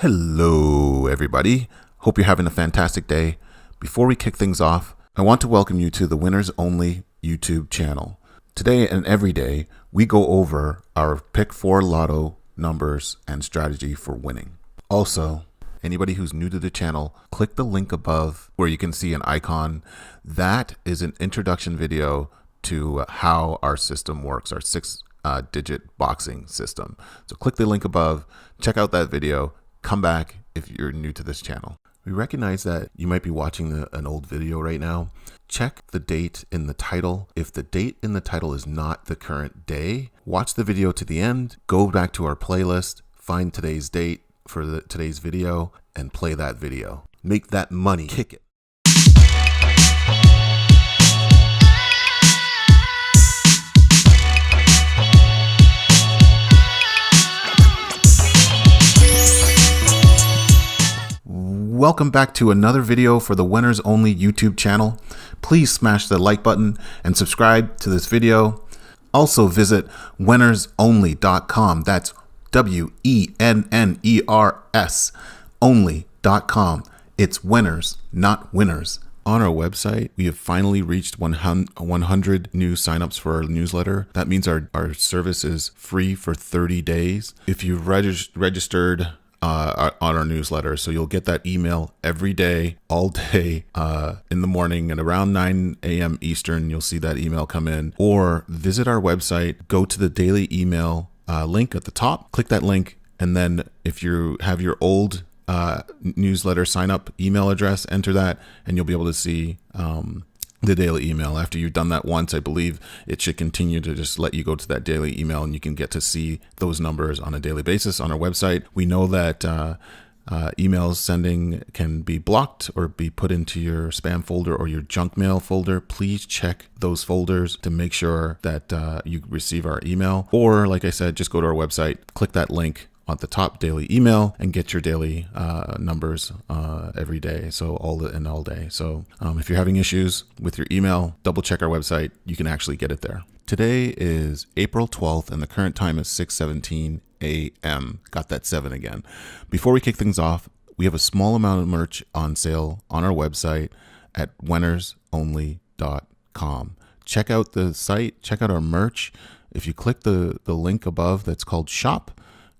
Hello, everybody. Hope you're having a fantastic day. Before we kick things off, I want to welcome you to the Winners Only YouTube channel. Today and every day, we go over our Pick 4 Lotto numbers and strategy for winning. Also, anybody who's new to the channel, click the link above where you can see an icon. That is an introduction video to how our system works, our six-digit boxing system. So click the link above, check out that video. Come back if you're new to this channel. We recognize that you might be watching an old video right now. Check the date in the title. If the date in the title is not the current day, watch the video to the end, go back to our playlist, find today's date for today's video, and play that video. Make that money. Kick it. Welcome back to another video for the Winners Only YouTube channel. Please smash the like button and subscribe to this video. Also visit WENNERSONLY.com. That's WENNERS only.com. It's Wenners, not winners. On our website, we have finally reached 100 new signups for our newsletter. That means our service is free for 30 days. If you've registered on our newsletter, so you'll get that email every day, all day, in the morning, and around 9 a.m. Eastern, you'll see that email come in. Or visit our website, go to the daily email link at the top, click that link, and then if you have your old newsletter sign up email address, enter that, and you'll be able to see the daily email. After you've done that once, I believe it should continue to just let you go to that daily email, and you can get to see those numbers on a daily basis on our website. We know that emails sending can be blocked or be put into your spam folder or your junk mail folder. Please check those folders to make sure that you receive our email. Or, like I said, just go to our website, click that link at the top, daily email, and get your daily numbers every day, so all day. So if you're having issues with your email, double check our website. You can actually get it there. Today is April 12th and the current time is 6:17 a.m. Got that 7 again. Before we kick things off, we have a small amount of merch on sale on our website at WENNERSONLY.com. Check out the site, check out our merch. If you click the link above that's called shop,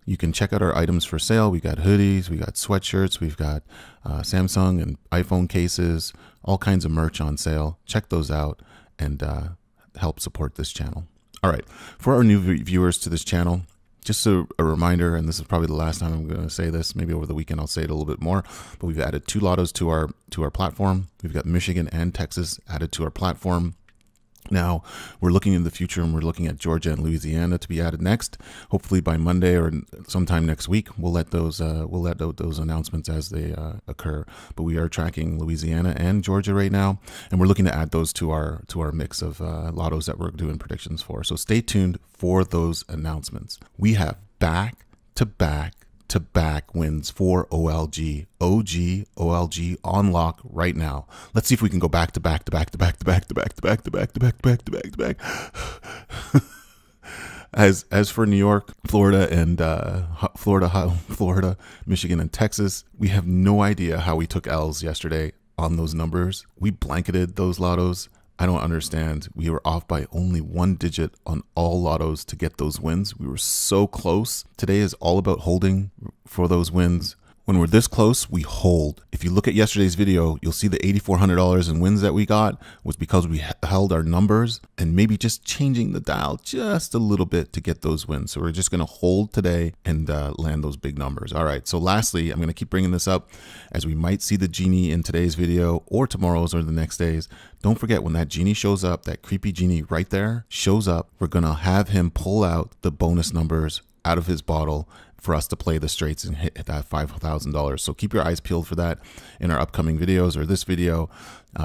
you can check out our items for sale. We got hoodies, we got sweatshirts, we've got Samsung and iPhone cases, all kinds of merch on sale. Check those out and help support this channel. All right, for our new viewers to this channel, just a reminder, and this is probably the last time I'm going to say this, maybe over the weekend I'll say it a little bit more, but we've added 2 lottos to our platform. We've got Michigan and Texas added to our platform. Now, we're looking in the future, and we're looking at Georgia and Louisiana to be added next. Hopefully by Monday or sometime next week, we'll let those announcements as they occur. But we are tracking Louisiana and Georgia right now, and we're looking to add those to our mix of lottos that we're doing predictions for. So stay tuned for those announcements. We have back-to-back wins for OLG on lock right now. Let's see if we can go back to back. As for New York, Florida, and Florida, Michigan, and Texas, we have no idea how we took L's yesterday on those numbers. We blanketed those lottos. I don't understand. We were off by only 1 digit on all lottos to get those wins. We were so close. Today is all about holding for those wins. When we're this close, we hold. If you look at yesterday's video, you'll see the $8,400 in wins that we got was because we held our numbers and maybe just changing the dial just a little bit to get those wins. So we're just going to hold today and land those big numbers. All right. So lastly, I'm going to keep bringing this up as we might see the genie in today's video or tomorrow's or the next days. Don't forget, when that genie shows up, that creepy genie right there shows up, we're going to have him pull out the bonus numbers out of his bottle for us to play the straights and hit that $5,000. So keep your eyes peeled for that in our upcoming videos or this video.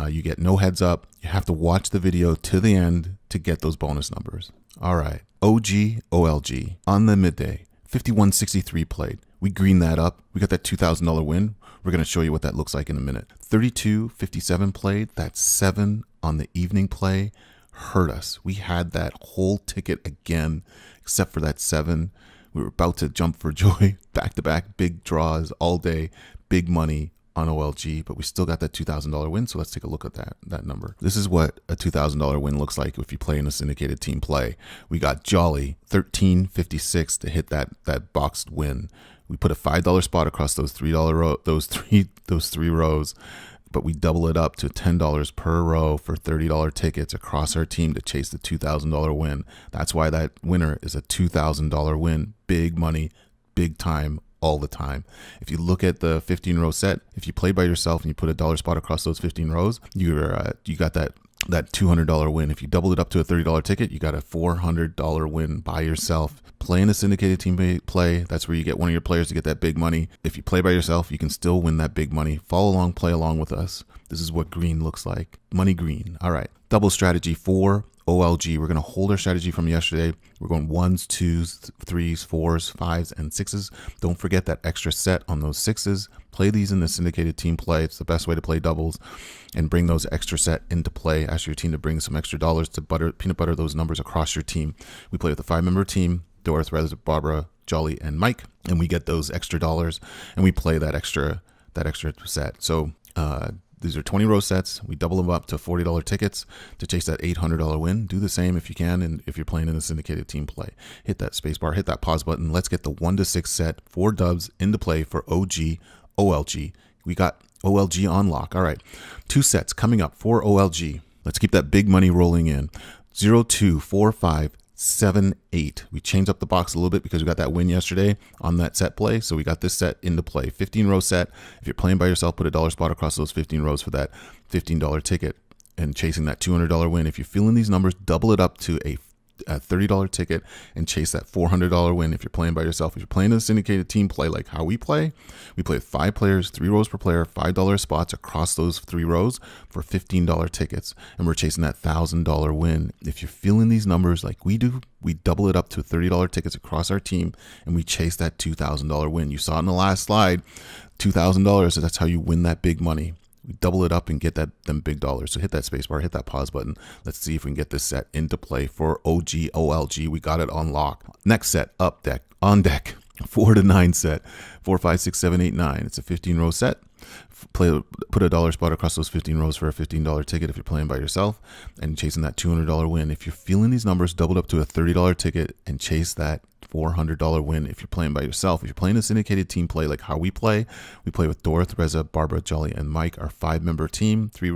You get no heads up. You have to watch the video to the end to get those bonus numbers. All right. OLG on the midday, 5163 played. We greened that up. We got that $2,000 win. We're going to show you what that looks like in a minute. 3257 played. That's 7 on the evening play. Hurt us. We had that whole ticket again, except for that 7. We were about to jump for joy. Back-to-back big draws all day, big money on OLG, but we still got that $2,000 win. So let's take a look at that number. This is what a $2,000 win looks like if you play in a syndicated team play. We got Jolly 1356 to hit that boxed win. We put a $5 spot across those three rows, but we double it up to $10 per row for $30 tickets across our team to chase the $2,000 win. That's why that winner is a $2,000 win. Big money, big time, all the time. If you look at the 15-row set, if you play by yourself and you put a $1 spot across those 15 rows, you got that $200 win. If you double it up to a $30 ticket, you got a $400 win by yourself. Playing a syndicated team play, that's where you get one of your players to get that big money. If you play by yourself, you can still win that big money. Follow along, play along with us. This is what green looks like. Money green. All right. Double strategy for OLG. We're going to hold our strategy from yesterday. We're going 1s, 2s, 3s, 4s, 5s, and 6s. Don't forget that extra set on those 6s. Play these in the syndicated team play. It's the best way to play doubles, and bring those extra set into play. Ask your team to bring some extra dollars to peanut butter those numbers across your team. We play with a 5-member team: Dorothy, Barbara, Jolly, and Mike, and we get those extra dollars, and we play that extra set. So these are 20-row sets. We double them up to $40 tickets to chase that $800 win. Do the same if you can, and if you're playing in a syndicated team play. Hit that space bar, hit that pause button. Let's get the 1 to 6 set, 4 dubs into play for OLG. We got OLG on lock. All right, 2 sets coming up for OLG. Let's keep that big money rolling in. 0, 2, 4, 5, 7, 8. We changed up the box a little bit because we got that win yesterday on that set play. So we got this set into play. 15-row set. If you're playing by yourself, put a $1 spot across those 15 rows for that $15 ticket and chasing that $200 win. If you're feeling these numbers, double it up to a $30 ticket and chase that $400 win if you're playing by yourself. If you're playing a syndicated team play like how we play with 5 players, 3 rows per player, $5 spots across those 3 rows for $15 tickets, and we're chasing that $1,000 win. If you're feeling these numbers like we do, we double it up to $30 tickets across our team, and we chase that $2,000 win. You saw it in the last slide, $2,000. So that's how you win that big money. We double it up and get them big dollars. So hit that space bar, hit that pause button. Let's see if we can get this set into play for OLG. We got it on lock. Next set, on deck, 4 to 9 set, 4, 5, 6, 7, 8, 9. It's a 15-row set. Put a $1 spot across those 15 rows for a $15 ticket if you're playing by yourself and chasing that $200 win. If you're feeling these numbers, double it up to a $30 ticket and chase that $400 win if you're playing by yourself. If you're playing a syndicated team play like how we play with Dorothy, Reza, Barbara, Jolly, and Mike, our 5-member team, 3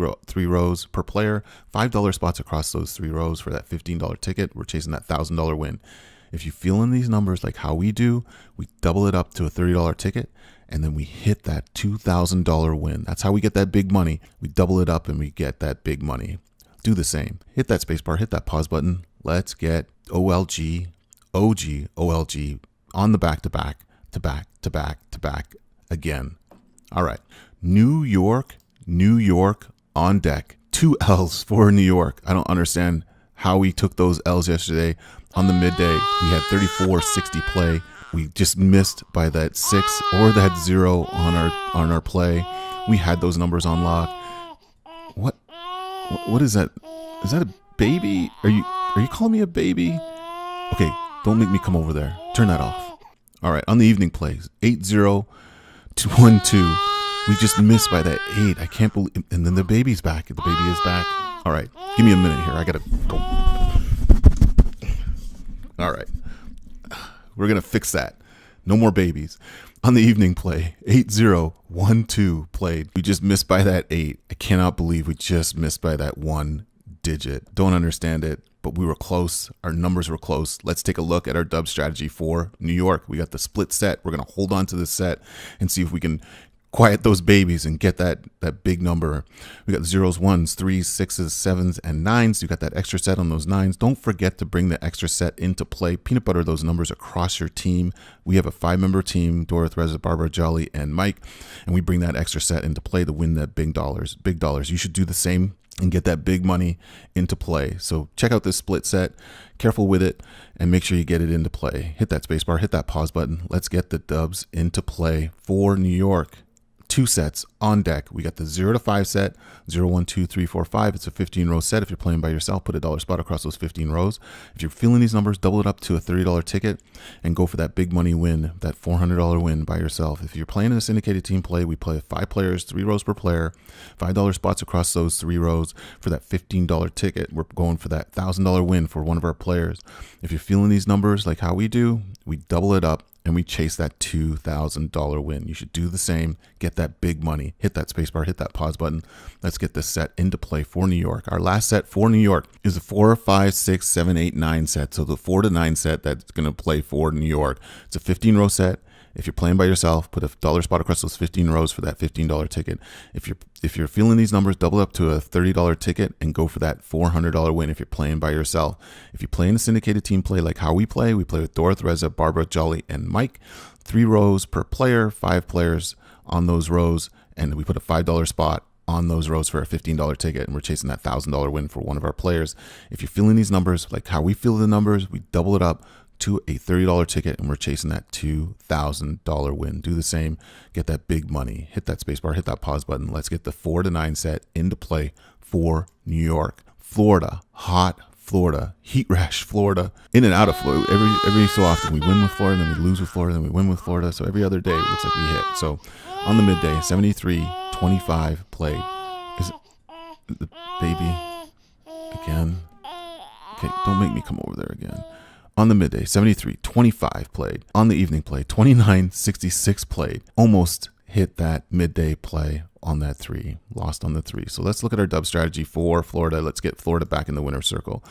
rows per player, $5 spots across those 3 rows for that $15 ticket. We're chasing that $1,000 win. If you feel in these numbers like how we do, we double it up to a $30 ticket, and then we hit that $2,000 win. That's how we get that big money. We double it up and we get that big money. Do the same. Hit that space bar, hit that pause button. Let's get OLG on the back to back again. All right. New York on deck. 2 L's for New York. I don't understand how we took those L's yesterday on the midday. We had 34-60 play. We just missed by that 6 or that 0 on our play. We had those numbers on lock. What is that? Is that a baby? Are you calling me a baby? Okay, don't make me come over there. Turn that off. All right, on the evening plays, 8-0 to 1-2. We just missed by that 8. I can't believe. And then the baby's back. The baby is back. All right, give me a minute here. I gotta go. All right. We're going to fix that. No more babies. On the evening play, 8-0, 1-2 played. We just missed by that 8. I cannot believe we just missed by that 1 digit. Don't understand it, but we were close. Our numbers were close. Let's take a look at our dub strategy for New York. We got the split set. We're going to hold on to this set and see if we can quiet those babies and get that big number. We got 0s, 1s, 3s, 6s, 7s, and 9s. You got that extra set on those 9s. Don't forget to bring the extra set into play. Peanut butter those numbers across your team. We have a 5-member team: Dorothy, Reza, Barbara, Jolly, and Mike, and we bring that extra set into play to win that big dollars. You should do the same and get that big money into play. So check out this split set. Careful with it and make sure you get it into play. Hit that space bar, hit that pause button. Let's get the dubs into play for New York. 2 sets on deck. We got the 0 to 5 set, 0, 1, 2, 3, 4, 5. It's a 15-row set. If you're playing by yourself, put a dollar spot across those 15 rows. If you're feeling these numbers, double it up to a $30 ticket and go for that big money win, that $400 win by yourself. If you're playing in a syndicated team play, we play 5 players, 3 rows per player, $5 spots across those 3 rows for that $15 ticket. We're going for that $1,000 win for one of our players. If you're feeling these numbers like how we do, we double it up and we chase that $2,000 win. You should do the same. Get that big money. Hit that space bar, hit that pause button. Let's get this set into play for New York. Our last set for New York is a 4, 5, 6, 7, 8, 9 set. So the 4 to 9 set that's going to play for New York. It's a 15-row set. If you're playing by yourself, put a dollar spot across those 15 rows for that $15 ticket. If you're feeling these numbers, double up to a $30 ticket and go for that $400 win if you're playing by yourself. If you play in a syndicated team play like how we play with Dorothy, Reza, Barbara, Jolly, and Mike. 3 rows per player, 5 players on those rows, and we put a $5 spot on those rows for a $15 ticket, and we're chasing that $1,000 win for one of our players. If you're feeling these numbers like how we feel the numbers, we double it up to a $30 ticket and we're chasing that $2,000 win. Do the same. Get that big money. Hit that space bar, hit that pause button. Let's get the 4 to 9 set into play for New York. Florida, hot Florida, heat rash Florida, in and out of Florida. Every so often we win with Florida, then we lose with Florida, then we win with Florida. So every other day it looks like we hit. So on the midday, 73-25 played. Is it the baby again? Okay, don't make me come over there again. On the midday, 73-25 played. On the evening play, 29-66 played. Almost hit that midday play on that 3. Lost on the 3. So let's look at our dub strategy for Florida. Let's get Florida back in the winner's circle.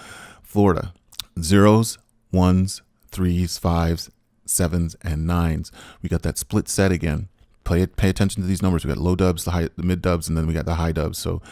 Florida, 0s, 1s, 3s, 5s, 7s, and 9s. We got that split set again. Pay attention to these numbers. We got low dubs, the mid dubs, and then we got the high dubs. So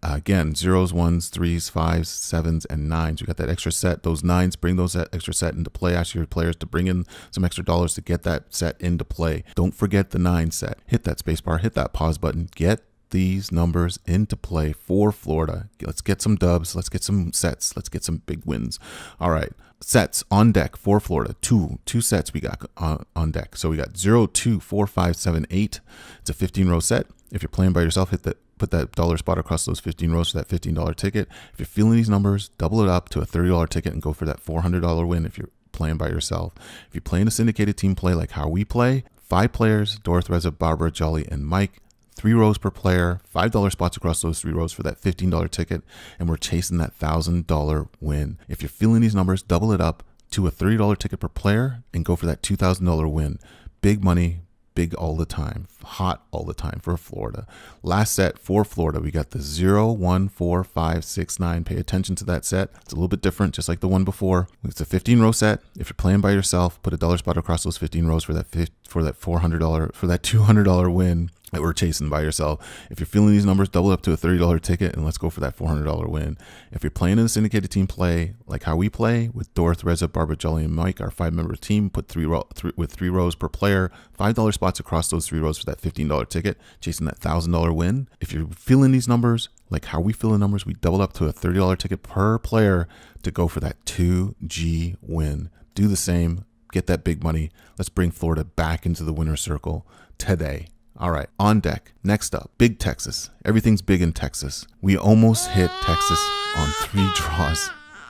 again, 0s, 1s, 3s, 5s, 7s, and 9s. We got that extra set. Those 9s, bring those extra set into play. Ask your players to bring in some extra dollars to get that set into play. Don't forget the 9 set. Hit that space bar, hit that pause button. Get these numbers into play for Florida. Let's get some dubs. Let's get some sets. Let's get some big wins. All right. Sets on deck for Florida. Two sets we got on deck. So we got 0, 2, 4, 5, 7, 8. It's a 15-row set. If you're playing by yourself, put that dollar spot across those 15 rows for that $15 ticket. If you're feeling these numbers, double it up to a $30 ticket and go for that $400 win if you're playing by yourself. If you're playing a syndicated team play like how we play, 5 players, Dorothy, Reza, Barbara, Jolly, and Mike. 3 rows per player, $5 spots across those 3 rows for that $15 ticket, and we're chasing that $1,000 win. If you're feeling these numbers, double it up to a $30 ticket per player and go for that $2,000 win. Big money, big all the time, hot all the time for Florida. Last set for Florida, we got the 0, 1, 4, 5, 6, 9. Pay attention to that set. It's a little bit different, just like the one before. It's a 15-row set. If you're playing by yourself, put a dollar spot across those 15 rows for that $400, for that $200 win that we're chasing by yourself. If you're feeling these numbers, double up to a $30 ticket and let's go for that $400 win. If you're playing in a syndicated team play like how we play with Dorothy, Reza, Barbara, Jolly, and Mike, our 5-member team, put 3 rows per player, $5 spots across those 3 rows for that $15 ticket, chasing that $1,000 win. If you're feeling these numbers like how we feel the numbers, we double up to a $30 ticket per player to go for that 2G win. Do the same. Get that big money. Let's bring Florida back into the winner's circle today. All right, on deck. Next up, big Texas. Everything's big in Texas. We almost hit Texas on 3 draws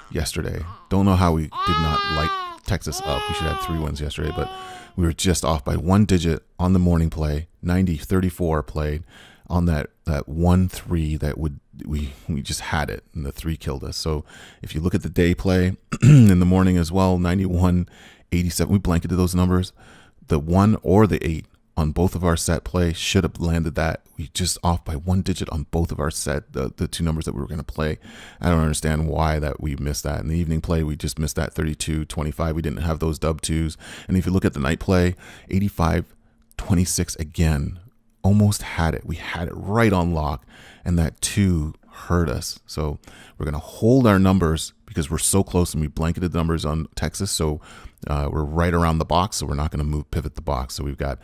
yesterday. Don't know how we did not light Texas up. We should have 3 wins yesterday, but we were just off by 1 digit on the morning play. 90-34 played on that 1-3 that we just had it, and the 3 killed us. So if you look at the day play in the morning as well, 91-87, we blanketed those numbers. The 1 or the 8 on both of our set play should have landed that. We just off by 1 digit on both of our set, the 2 numbers that we were going to play. I don't understand why that we missed that. In the evening play, we just missed that 32-25. We didn't have those dub 2s. And if you look at the night play, 85-26 again, almost had it. We had it right on lock, and that 2 hurt us. So we're going to hold our numbers because we're so close, and we blanketed the numbers on Texas. So we're right around the box, so we're not going to pivot the box. So we've got,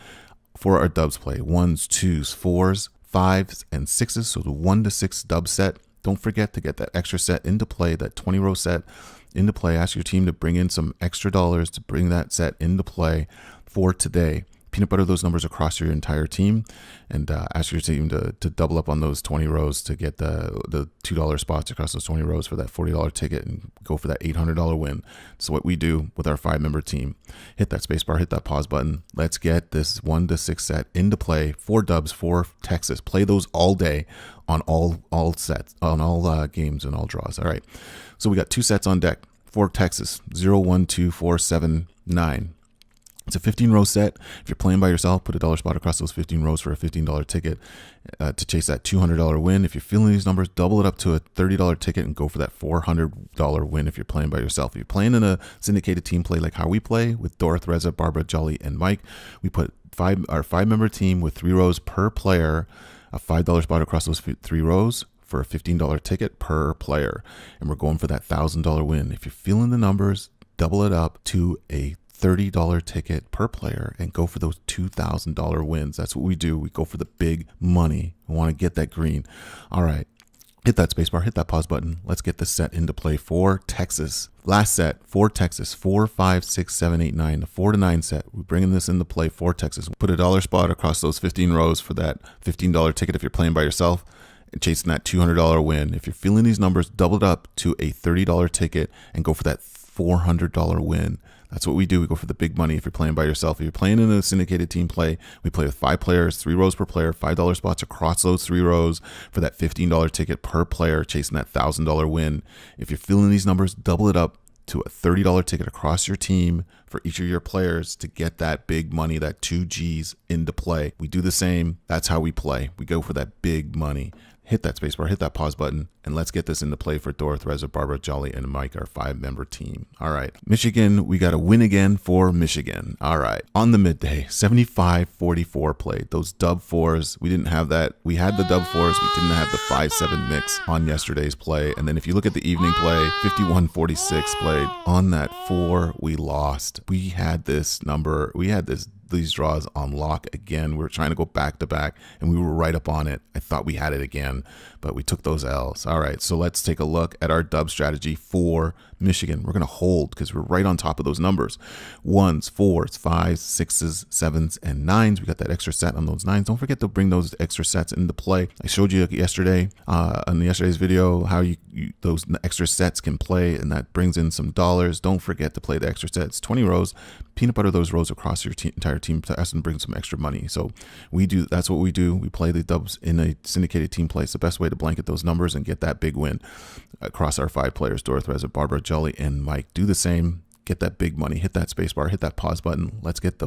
for our dubs play, 1s, 2s, 4s, 5s, and 6s. So the 1 to 6 dub set. Don't forget to get that extra set into play, that 20-row set into play. Ask your team to bring in some extra dollars to bring that set into play for today. peanut butter those numbers across your entire team, and ask your team to double up on those 20 rows to get the $2 spots across those 20 rows for that $40 ticket and go for that $800 win. So what we do with our 5-member team, hit that spacebar, hit that pause button. Let's get this 1 to 6 set into play. 4 dubs for Texas. Play those all day on all sets, on all games and all draws. All right. So we got 2 sets on deck for Texas, 0, 1, 2, 4, 7, 9. It's a 15-row set. If you're playing by yourself, put a $1 spot across those 15 rows for a $15 ticket to chase that $200 win. If you're feeling these numbers, double it up to a $30 ticket and go for that $400 win if you're playing by yourself. If you're playing in a syndicated team play like how we play with Dorothy, Reza, Barbara, Jolly, and Mike, we put our 5-member team with 3 rows per player, a $5 spot across those 3 rows for a $15 ticket per player. And we're going for that $1,000 win. If you're feeling the numbers, double it up to a $30 ticket per player and go for those $2,000 wins. That's what we do. We go for the big money. We want to get that green. All right. Hit that spacebar, hit that pause button. Let's get this set into play for Texas. Last set for Texas, 4, 5, 6, 7, 8, 9, the 4 to 9 set. We're bringing this into play for Texas. Put a $1 spot across those 15 rows for that $15 ticket if you're playing by yourself and chasing that $200 win. If you're feeling these numbers, double it up to a $30 ticket and go for that $400 win. That's what we do. We go for the big money if you're playing by yourself. If you're playing in a syndicated team play, we play with 5 players, 3 rows per player, $5 spots across those 3 rows for that $15 ticket per player, chasing that $1,000 win. If you're feeling these numbers, double it up to a $30 ticket across your team for each of your players to get that big money, that 2 G's into play. We do the same. That's how we play. We go for that big money. Hit that spacebar, hit that pause button, and let's get this into play for Dorothy, Reza, Barbara, Jolly, and Mike, our 5-member team. All right. Michigan, we got a win again for Michigan. All right. On the midday, 75-44 played. Those dub 4s, we didn't have that. We had the dub 4s. We didn't have the 5-7 mix on yesterday's play. And then if you look at the evening play, 51-46 played. On that 4, we lost. We had this number. We had these draws on lock again. We were trying to go back to back and we were right up on it. I thought we had it again, but we took those L's. All right, so let's take a look at our dub strategy for Michigan. We're going to hold because we're right on top of those numbers. 1s, 4s, 5s, 6s, 7s, and 9s. We got that extra set on those 9s. Don't forget to bring those extra sets into play. I showed you yesterday on yesterday's video how those extra sets can play, and that brings in some dollars. Don't forget to play the extra sets. 20 rows. Peanut butter those rows across your entire team to us and bring some extra money. So that's what we do. We play the dubs in a syndicated team play. It's the best way to blanket those numbers and get that big win across our 5 players, Dorothy, Reza, Barbara, Jolly, and Mike. Do the same. Get that big money. Hit that space bar. Hit that pause button. Let's get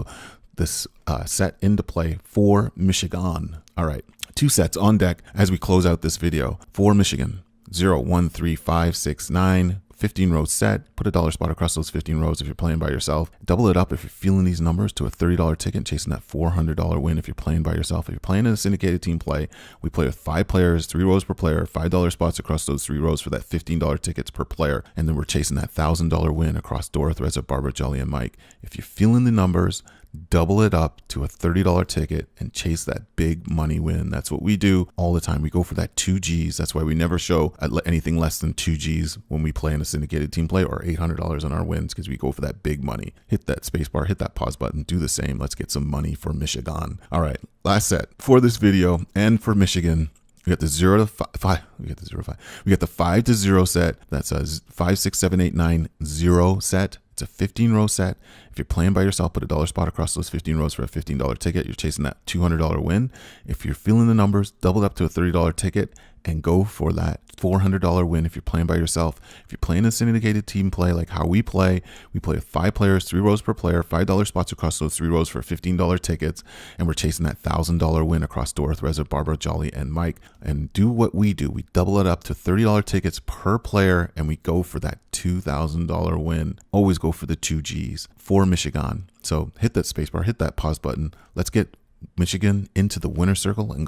this set into play for Michigan. All right. 2 sets on deck as we close out this video for Michigan. 0, 1, 3, 5, 6, 9. 15 row set. Put a $1 spot across those 15 rows if you're playing by yourself. Double it up if you're feeling these numbers to a $30 ticket, chasing that $400 win if you're playing by yourself. If you're playing in a syndicated team play, we play with 5 players, 3 rows per player, $5 spots across those 3 rows for that $15 tickets per player. And then we're chasing that $1,000 win across Dorothy, Reza, Barbara, Jolly, and Mike. If you're feeling the numbers, double it up to a $30 ticket and chase that big money win. That's what we do all the time. We go for that 2 G's. That's why we never show anything less than 2 G's when we play in a syndicated team play, or $800 on our wins, because we go for that big money. Hit that space bar, hit that pause button, do the same. Let's get some money for Michigan. All right, last set for this video and for Michigan. We got the 0 to 5. We got the 0 to 5. We got the 5 to 0 set. That's a 5, 6, 7, 8, 9, 0 set. It's a 15 row set. If you're playing by yourself, put a $1 spot across those 15 rows for a $15 ticket. You're chasing that $200 win. If you're feeling the numbers, double it up to a $30 ticket and go for that $400 win if you're playing by yourself. If you're playing a syndicated team play like how we play with 5 players, 3 rows per player, $5 spots across those 3 rows for $15 tickets, and we're chasing that $1,000 win across Dorothy, Reza, Barbara, Jolly, and Mike. And do what we do. We double it up to $30 tickets per player, and we go for that $2,000 win. Always go for the 2 G's for Michigan. So hit that spacebar, hit that pause button. Let's get Michigan into the winner circle and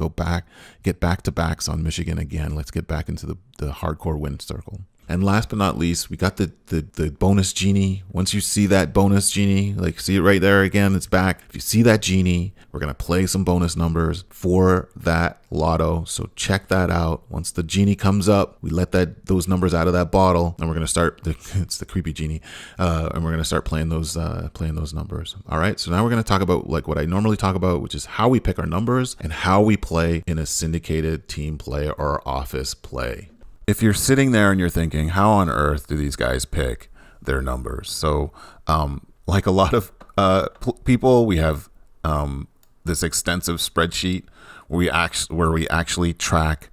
get back to backs on Michigan again. Let's get back into the hardcore win circle. And last but not least, we got the bonus genie. Once you see that bonus genie, like see it right there again, it's back. If you see that genie, we're going to play some bonus numbers for that lotto. So check that out. Once the genie comes up, we let those numbers out of that bottle, and we're going to start, it's the creepy genie, and we're going to start playing those numbers. All right. So now we're going to talk about like what I normally talk about, which is how we pick our numbers and how we play in a syndicated team play or office play. If you're sitting there and you're thinking, how on earth do these guys pick their numbers? So like a lot of people, we have this extensive spreadsheet where we actually track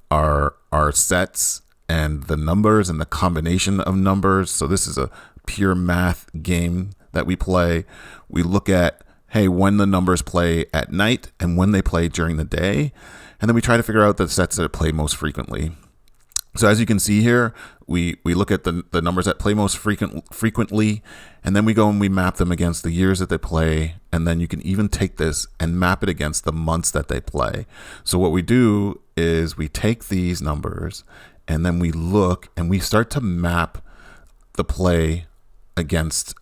our sets and the numbers and the combination of numbers. So this is a pure math game that we play. We look at, hey, when the numbers play at night and when they play during the day. And then we try to figure out the sets that play most frequently. So as you can see here, we look at the numbers that play most frequently, and then we go and we map them against the years that they play, and then you can even take this and map it against the months that they play. So what we do is we take these numbers, and then we look and we start to map the play against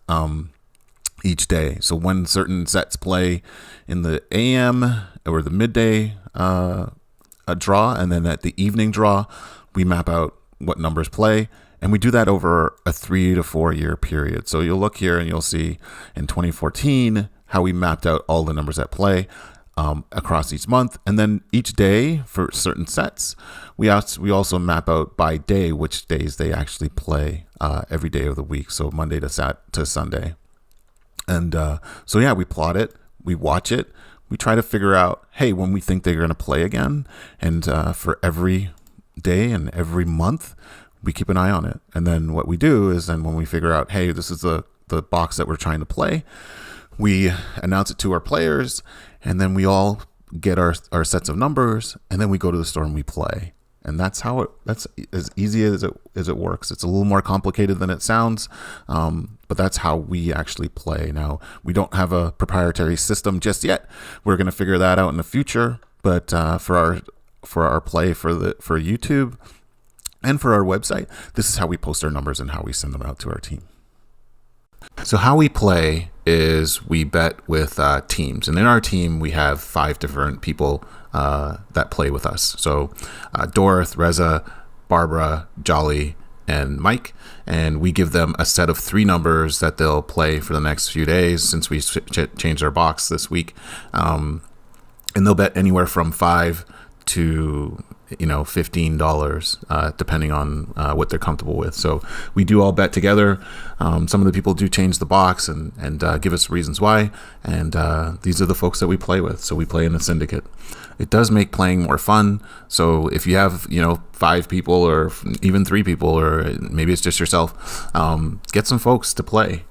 each day. So when certain sets play in the AM or the midday draw, and then at the evening draw, we map out what numbers play, and we do that over a 3 to 4 year period. So you'll look here and you'll see in 2014 how we mapped out all the numbers that play across each month, and then each day for certain sets, we also map out by day which days they actually play every day of the week. So Monday to Sunday, and so yeah, we plot it, we watch it, we try to figure out, hey, when we think they're going to play again, and for every day and every month we keep an eye on it. And then what we do is then when we figure out, hey, this is the box that we're trying to play, we announce it to our players, and then we all get our sets of numbers, and then we go to the store and we play. And that's as easy as it works. It's a little more complicated than it sounds, but that's how we actually play. Now, we don't have a proprietary system just yet. We're going to figure that out in the future, but for our play for YouTube and for our website, this is how we post our numbers and how we send them out to our team. So how we play is we bet with teams, and in our team we have 5 different people that play with us. So Dorth, Reza, Barbara, Jolly, and Mike, and we give them a set of 3 numbers that they'll play for the next few days since we changed our box this week, and they'll bet anywhere from $5 to $15, depending on what they're comfortable with. So we do all bet together. Some of the people do change the box and give us reasons why, and these are the folks that we play with. So we play in a syndicate. It does make playing more fun. So if you have 5 people or even 3 people, or maybe it's just yourself, get some folks to play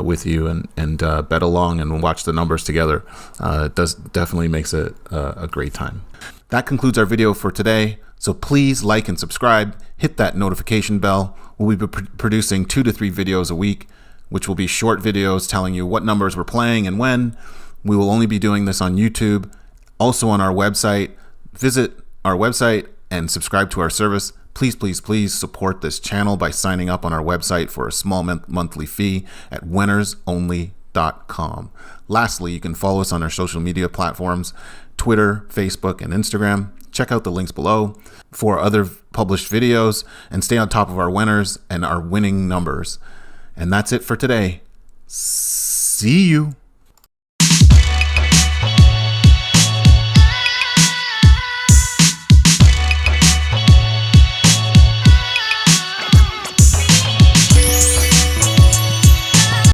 with you and bet along and watch the numbers together. It definitely makes it a great time. That concludes our video for today. So please like and subscribe, hit that notification bell. We'll be producing 2 to 3 videos a week, which will be short videos telling you what numbers we're playing and when. We will only be doing this on YouTube. Also on our website. Visit our website and subscribe to our service. Please, please, please support this channel by signing up on our website for a small monthly fee at WENNERSONLY.com. Lastly, you can follow us on our social media platforms, Twitter, Facebook, and Instagram. Check out the links below for other published videos and stay on top of our winners and our winning numbers. And that's it for today. See you.